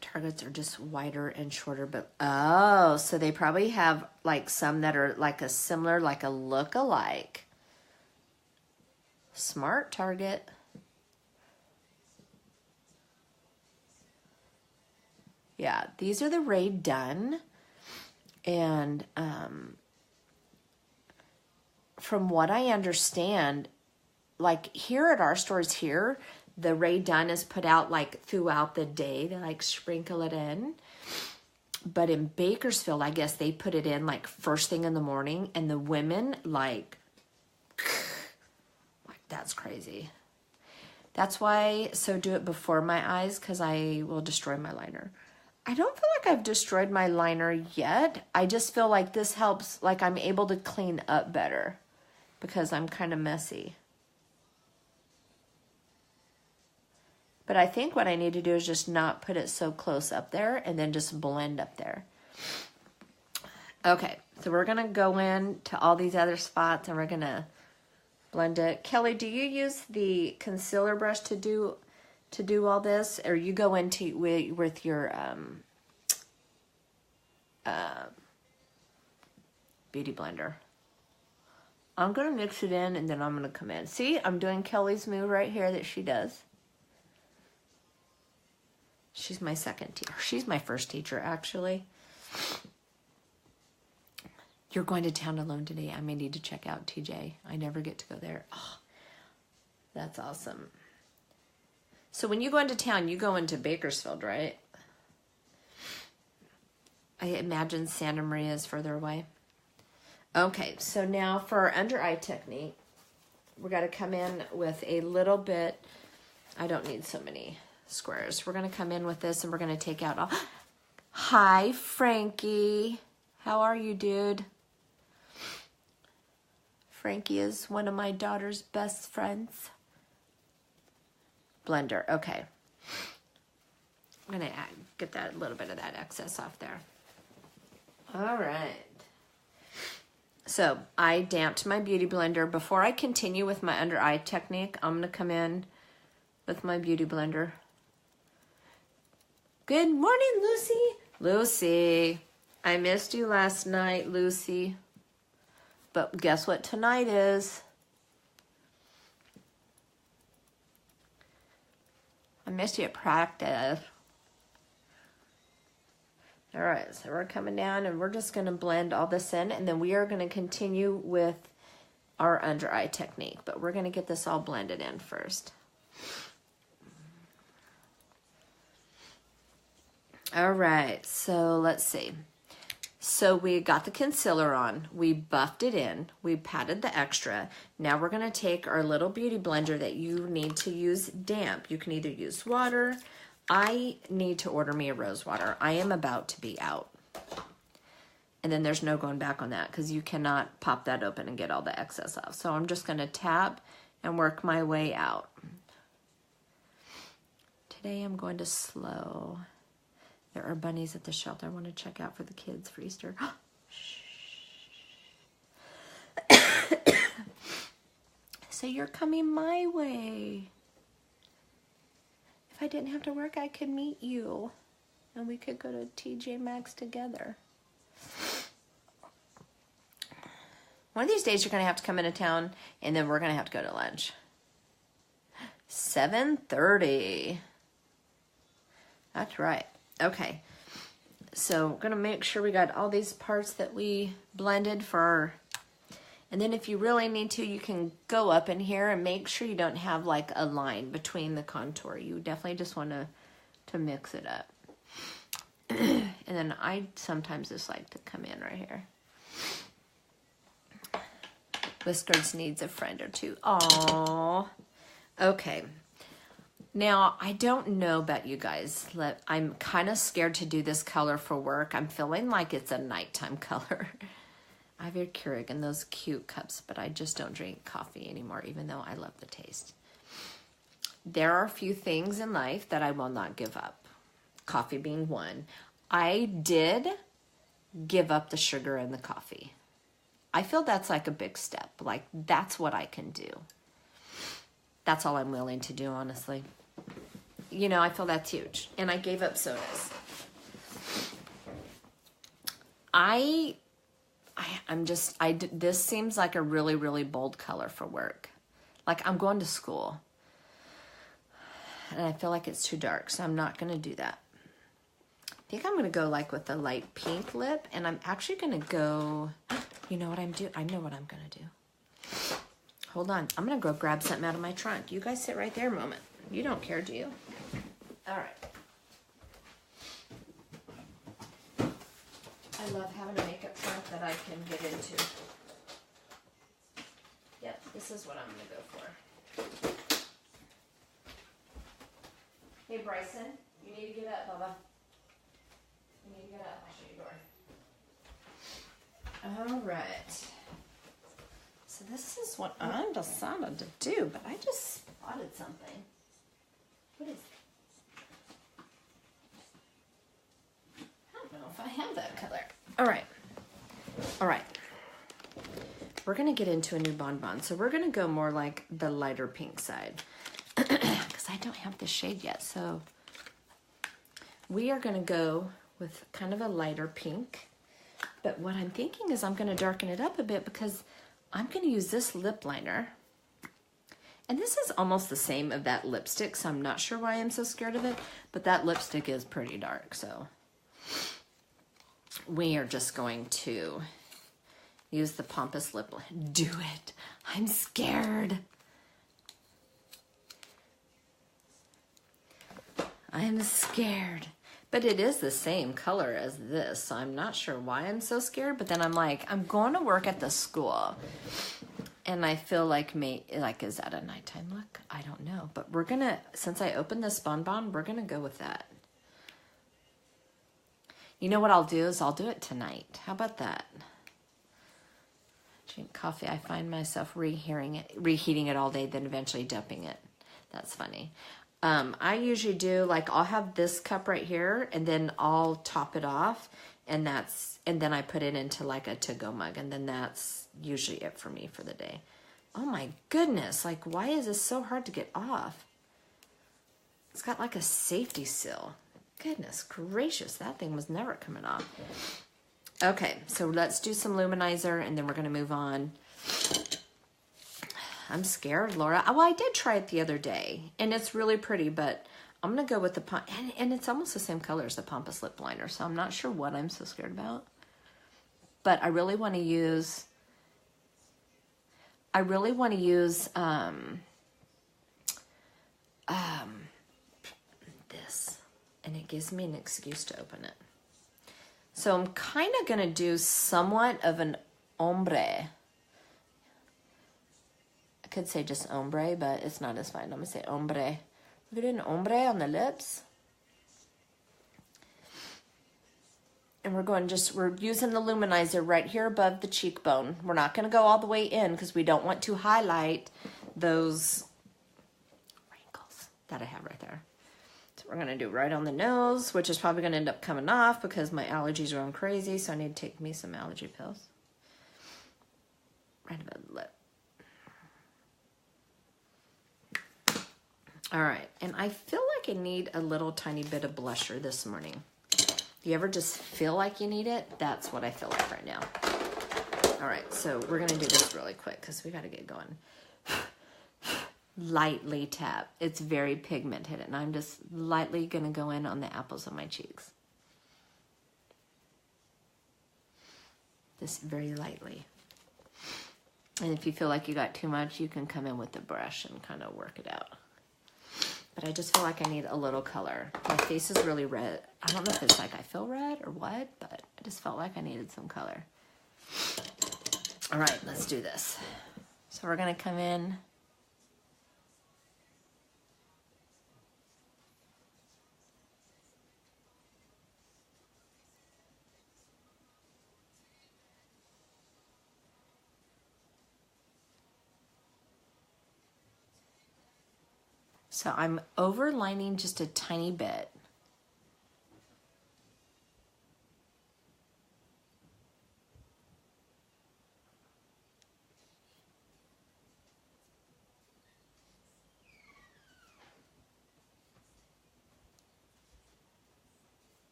Targets are just wider and shorter, but oh, so they probably have like some that are like a similar, like a lookalike. Smart Target. Yeah, these are the Rae Dunn. And from what I understand, like here at our stores here, the Rae Dunn is put out like throughout the day. They like sprinkle it in. But in Bakersfield, I guess they put it in like first thing in the morning. And the women like that's crazy. That's why, so do it before my eyes because I will destroy my liner. I don't feel like I've destroyed my liner yet. I just feel like this helps, like I'm able to clean up better because I'm kind of messy. But I think what I need to do is just not put it so close up there and then just blend up there. Okay, so we're going to go in to all these other spots and we're going to blend it. Kelly, do you use the concealer brush to do all this, or you go into with your beauty blender? I'm going to mix it in and then I'm going to come in. See, I'm doing Kelly's move right here that she does. She's my second teacher. She's my first teacher, actually. You're going to town alone today. I may need to check out TJ. I never get to go there. Oh, that's awesome. So when you go into town, you go into Bakersfield, right? I imagine Santa Maria is further away. Okay, so now for our under eye technique, we're going to come in with a little bit. I don't need so many squares. We're going to come in with this and we're going to take out all. Hi, Frankie. How are you, dude? Frankie is one of my daughter's best friends. Blender. Okay. I'm going to get that little bit of that excess off there. All right. So I damped my beauty blender. Before I continue with my under eye technique, I'm going to come in with my beauty blender. Good morning, Lucy. Lucy, I missed you last night, Lucy. But guess what tonight is? I missed you at practice. All right, so we're coming down and we're just going to blend all this in, and then we are going to continue with our under eye technique, but we're going to get this all blended in first. All right, so let's see. So we got the concealer on, we buffed it in, we patted the extra. Now we're gonna take our little beauty blender that you need to use damp. You can either use water. I need to order me a rose water. I am about to be out. And then there's no going back on that because you cannot pop that open and get all the excess off. So I'm just gonna tap and work my way out. Today I'm going to slow. There are bunnies at the shelter I want to check out for the kids for Easter. So you're coming my way. If I didn't have to work, I could meet you. And we could go to TJ Maxx together. One of these days you're going to have to come into town and then we're going to have to go to lunch. 7:30. That's right. Okay, so we're gonna make sure we got all these parts that we blended for our, and then if you really need to, you can go up in here and make sure you don't have like a line between the contour. You definitely just want to mix it up. And then I sometimes just like to come in right here. Whiskers needs a friend or two. Aww. Okay. Now, I don't know about you guys. I'm kind of scared to do this color for work. I'm feeling like it's a nighttime color. I have your Keurig and those cute cups, but I just don't drink coffee anymore, even though I love the taste. There are a few things in life that I will not give up. Coffee being one. I did give up the sugar in the coffee. I feel that's like a big step. Like, that's what I can do. That's all I'm willing to do, honestly. You know, I feel that's huge. And I gave up sodas. This seems like a really, really bold color for work. Like, I'm going to school. And I feel like it's too dark, so I'm not going to do that. think I'm gonna go like with the light pink lip, and I'm actually gonna go, you know what I'm doing? I know what I'm gonna do. Hold on, I'm gonna go grab something out of my trunk. You guys sit right there a moment. You don't care, do you? All right. I love having a makeup trunk that I can get into. Yep, this is what I'm gonna go for. Hey Bryson, you need to get up, Bubba. You need to get up, I'll show you your door. All right. So this is what I'm decided to do, but I just spotted something. What is it? I don't know if I have that color. All right. All right. We're going to get into a new bonbon. So we're going to go more like the lighter pink side because I don't have the shade yet. So we are going to go with kind of a lighter pink. But what I'm thinking is I'm going to darken it up a bit because I'm going to use this lip liner. And this is almost the same of that lipstick, so I'm not sure why I'm so scared of it. But that lipstick is pretty dark, so we are just going to use the Pompous lip liner. Do it. I'm scared. I'm scared. But it is the same color as this, so I'm not sure why I'm so scared. But then I'm like, I'm going to work at the school. And I feel like, is that a nighttime look? I don't know. But we're going to, since I opened this bonbon, we're going to go with that. You know what I'll do is I'll do it tonight. How about that? Drink coffee. I find myself reheating it all day, then eventually dumping it. That's funny. I usually do, like, I'll have this cup right here, and then I'll top it off, and then I put it into like a to-go mug, and then that's usually it for me for the day. Oh my goodness, like, why is this so hard to get off? It's got like a safety seal. Goodness gracious, that thing was never coming off. Okay, so let's do some luminizer, and then we're gonna move on. I'm scared, Laura. Well, I did try it the other day, and it's really pretty, but I'm going to go with the, and it's almost the same color as the Pompous lip liner, so I'm not sure what I'm so scared about. But I really want to use, this, and it gives me an excuse to open it. So I'm kind of going to do somewhat of an ombre. I could say just ombre, but it's not as fine. I'm going to say ombre. We're doing ombre on the lips. And we're using the luminizer right here above the cheekbone. We're not going to go all the way in because we don't want to highlight those wrinkles that I have right there. So we're going to do right on the nose, which is probably going to end up coming off because my allergies are going crazy, so I need to take me some allergy pills. Right above the lip. All right, and I feel like I need a little tiny bit of blusher this morning. Do you ever just feel like you need it? That's what I feel like right now. All right, so we're gonna do this really quick because we gotta get going. Lightly tap. It's very pigmented, and I'm just lightly gonna go in on the apples of my cheeks. Just very lightly. And if you feel like you got too much, you can come in with the brush and kind of work it out. But I just feel like I need a little color. My face is really red. I don't know if it's like I feel red or what, but I just felt like I needed some color. All right, let's do this. So we're gonna come in. So I'm overlining just a tiny bit.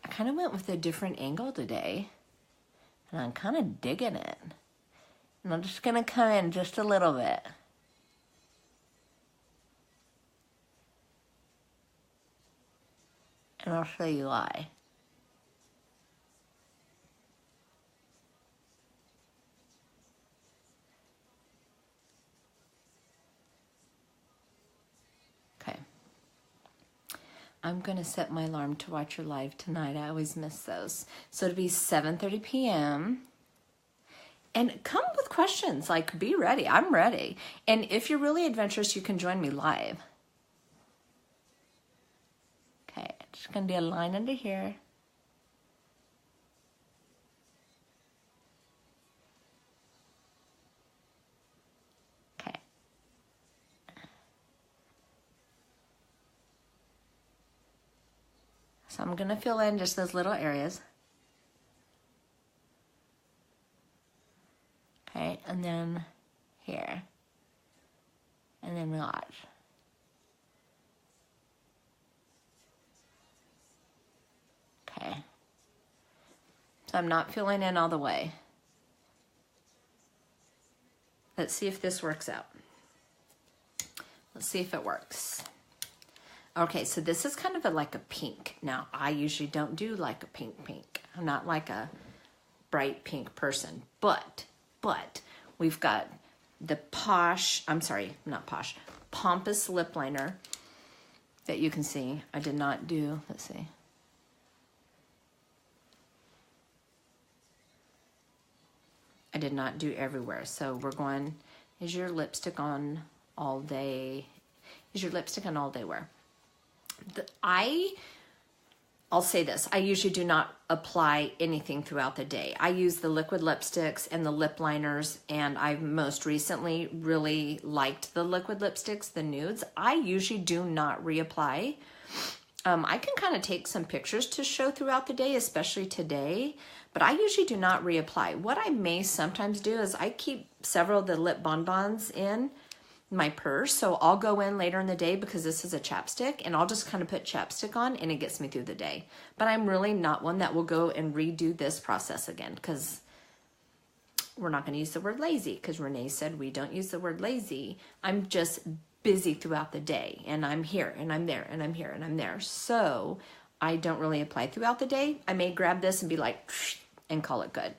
I kind of went with a different angle today, and I'm kind of digging it. And I'm just gonna come in just a little bit. And I'll show you why. Okay. I'm gonna set my alarm to watch your live tonight. I always miss those. So it'll be 7:30 p.m. And come with questions, like be ready. I'm ready. And if you're really adventurous, you can join me live. Okay, just gonna do a line under here. Okay. So I'm gonna fill in just those little areas. Okay, and then here. And then watch. Okay. So I'm not filling in all the way. Let's see if this works out. Let's see if it works. Okay, so this is kind of like a pink. Now, I usually don't do like a pink. I'm not like a bright pink person, but we've got the Pompous lip liner that you can see. I did not do, let's see. I did not do everywhere. So we're going, is your lipstick on all day? Is your lipstick on all day wear? I'll say this, I usually do not apply anything throughout the day. I use the liquid lipsticks and the lip liners, and I've most recently really liked the liquid lipsticks, the nudes. I usually do not reapply. I can kind of take some pictures to show throughout the day, especially today, but I usually do not reapply. What I may sometimes do is I keep several of the lip bonbons in my purse, so I'll go in later in the day because this is a chapstick, and I'll just kind of put chapstick on and it gets me through the day. But I'm really not one that will go and redo this process again, because we're not going to use the word lazy, because Renee said we don't use the word lazy. I'm just busy throughout the day, and I'm here and I'm there and I'm here and I'm there, so I don't really apply throughout the day. I may grab this and be like and call it good.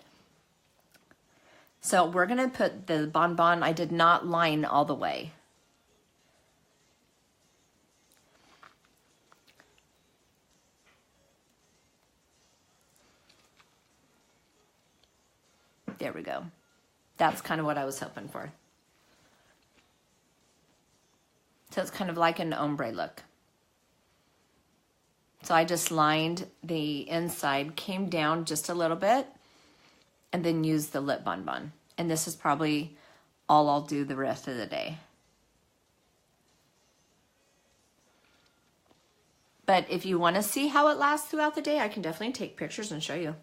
So we're going to put the bonbon, I did not line all the way. There we go. That's kind of what I was hoping for. So it's kind of like an ombre look. So I just lined the inside, came down just a little bit, and then use the lip bonbon. And this is probably all I'll do the rest of the day. But if you want to see how it lasts throughout the day, I can definitely take pictures and show you.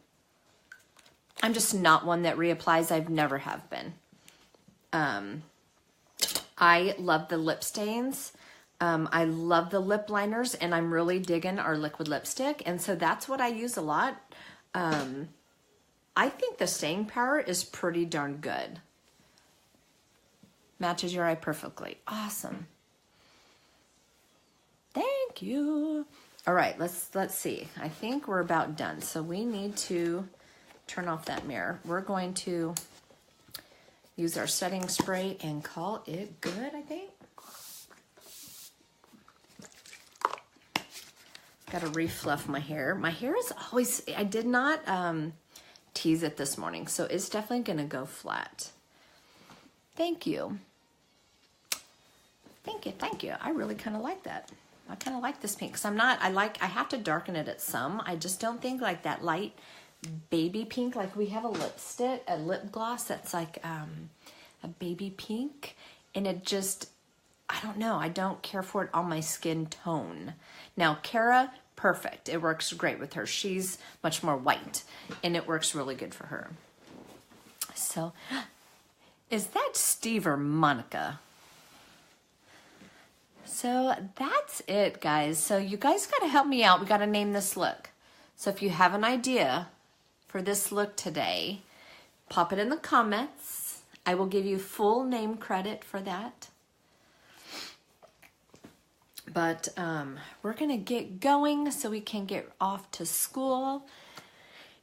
I'm just not one that reapplies. I've never have been. I love the lip stains. I love the lip liners, and I'm really digging our liquid lipstick. And so that's what I use a lot. I think the staying power is pretty darn good. Matches your eye perfectly. Awesome. Thank you. All right, let's see. I think we're about done. So we need to turn off that mirror. We're going to use our setting spray and call it good, I think. Got to refluff my hair. My hair is always, I did not tease it this morning, so it's definitely going to go flat. Thank you. Thank you. I really kind of like that. I kind of like this pink, because I have to darken it at some. I just don't think like that light baby pink, like we have a lip gloss that's like a baby pink, and it just, I don't know, I don't care for it on my skin tone. Now, Kara, perfect. It works great with her. She's much more white, and it works really good for her. So, is that Steve or Monica? So that's it, guys. So you guys got to help me out. We got to name this look. So if you have an idea for this look today, pop it in the comments. I will give you full name credit for that. But we're going to get going so we can get off to school.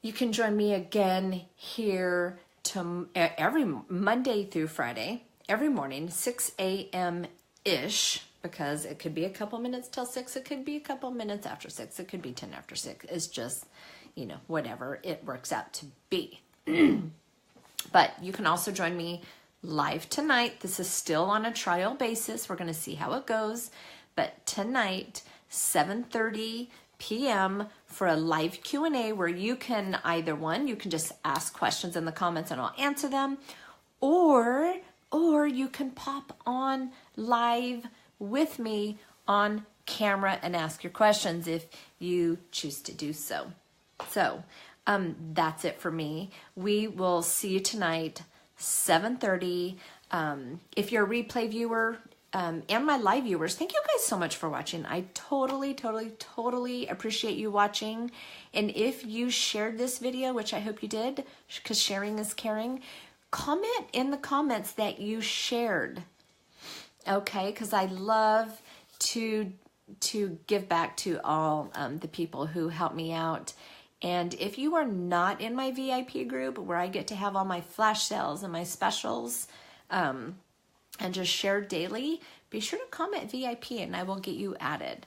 You can join me again here every Monday through Friday, every morning, 6 a.m.-ish, because it could be a couple minutes till 6. It could be a couple minutes after 6. It could be 10 after 6. It's just, you know, whatever it works out to be. But you can also join me live tonight. This is still on a trial basis. We're going to see how it goes. But tonight, 7:30 p.m. for a live Q&A where you can either one, you can just ask questions in the comments and I'll answer them, or you can pop on live with me on camera and ask your questions if you choose to do so. So that's it for me. We will see you tonight, 7:30. If you're a replay viewer, and my live viewers, thank you guys so much for watching. I totally appreciate you watching. And if you shared this video, which I hope you did, because sharing is caring, comment in the comments that you shared. Okay, because I love to give back to all the people who help me out. And if you are not in my VIP group where I get to have all my flash sales and my specials, and just share daily, be sure to comment VIP and I will get you added.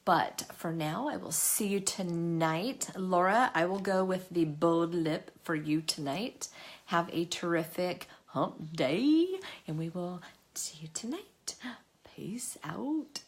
But for now, I will see you tonight. Laura, I will go with the bold lip for you tonight. Have a terrific hump day and we will see you tonight. Peace out.